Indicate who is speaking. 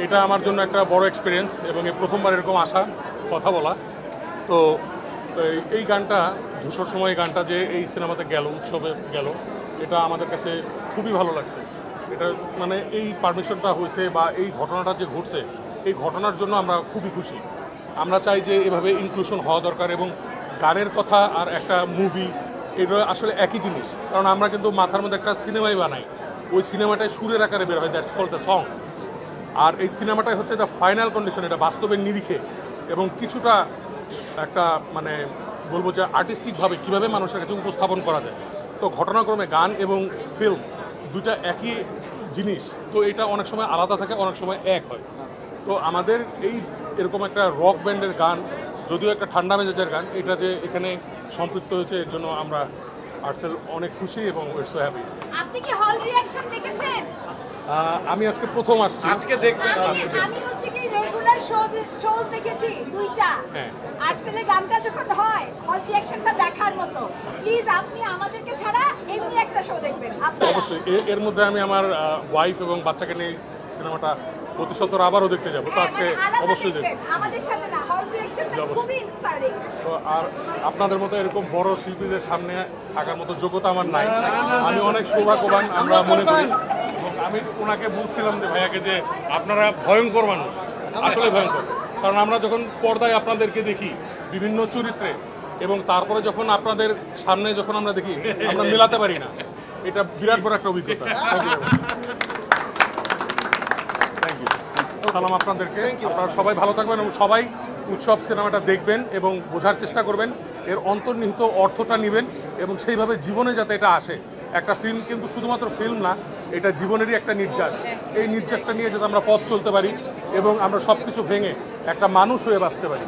Speaker 1: এটা আমার জন্য একটা বড় এক্সপিরিয়েন্স এবং এই প্রথমবার এরকম আসা কথা বলা। তো এই গানটা ধূসর সময় গানটা যে এই সিনেমাতে গেল, উৎসবে গেল, এটা আমাদের কাছে খুবই ভালো লাগছে। এটা মানে এই পারমিশনটা হয়েছে বা এই ঘটনাটা যে ঘটছে, এই ঘটনার জন্য আমরা খুবই খুশি। আমরা চাই যে এভাবে ইনক্লুশন হওয়া দরকার এবং গানের কথা আর একটা মুভি এটা আসলে একই জিনিস। কারণ আমরা কিন্তু মাথার মধ্যে একটা সিনেমাই বানাই, ওই সিনেমাটায় সুরের আকারে বের হয়, দ্যাটস কল্ড দ্য সং। আর এই সিনেমাটাই হচ্ছে দ্য ফাইনাল কন্ডিশন, এটা বাস্তবের নিরিখে এবং কিছুটা একটা মানে বলবো যে আর্টিস্টিকভাবে কীভাবে মানুষের কাছে উপস্থাপন করা যায়। তো ঘটনাক্রমে গান এবং ফিল্ম দুটা একই জিনিস, তো এটা অনেক সময় আলাদা থাকে, অনেক সময় এক হয়। তো আমাদের এই এরকম একটা রক ব্যান্ডের গান, যদিও একটা ঠান্ডা মেজাজের গান, এটা যে এখানে সম্পৃক্ত হয়েছে এর জন্য আমরা আর্টসেল অনেক খুশি এবং ইটস সো হ্যাপি।
Speaker 2: আপনি কি হল রিঅ্যাকশন দেখেছেন?
Speaker 1: আমি আজকে প্রথম আসছি।
Speaker 3: আজকে দেখবেন।
Speaker 2: আমি হচ্ছে কি রেগুলার শোজ দেখেছি দুইটা।
Speaker 1: হ্যাঁ।
Speaker 2: আর্টসেলের গানটা যখন হয় হল রিঅ্যাকশনটা দেখার মতো। প্লিজ আপনি আমাদেরকে ছাড়া এমনি একটা শো দেখবেন আপনারা।
Speaker 1: অবশ্যই এর মধ্যে আমি আমার ওয়াইফ এবং বাচ্চাকে নিয়ে সিনেমাটা প্রতিশতর আবারও দেখতে যাব। তো আজকে অবশ্যই দেখব।
Speaker 2: আমাদের সাথে না, হল রিঅ্যাকশনটা খুবই ইন্সপায়ারিং।
Speaker 1: তো আর আপনাদের মতো এরকম বড় শিল্পীদের সামনে থাকার মতো যোগ্যতা আমার নাই। আমি অনেক সৌভাগ্যবান আমরা মনে করি। এবং আমি ওনাকে বলছিলাম যে ভাইয়াকে যে আপনারা ভয়ঙ্কর মানুষ, আসলে ভয়ঙ্কর। কারণ আমরা যখন পর্দায় আপনাদেরকে দেখি বিভিন্ন চরিত্রে এবং তারপরে যখন আপনাদের সামনে যখন আমরা দেখি আমরা মেলাতে পারি না। এটা বিরাট বড় একটা অভিজ্ঞতা। Thank you. সালাম আপনাদেরকে। আপনারা সবাই ভালো থাকবেন এবং সবাই উৎসব সিনেমাটা দেখবেন এবং বোঝার চেষ্টা করবেন, এর অন্তর্নিহিত অর্থটা নেবেন এবং সেইভাবে জীবনে যাতে এটা আসে। একটা ফিল্ম কিন্তু শুধুমাত্র ফিল্ম না, এটা জীবনেরই একটা নির্যাস। এই নির্যাসটা নিয়ে যাতে আমরা পথ চলতে পারি এবং আমরা সব কিছু ভেঙে একটা মানুষ হয়ে বাঁচতে পারি।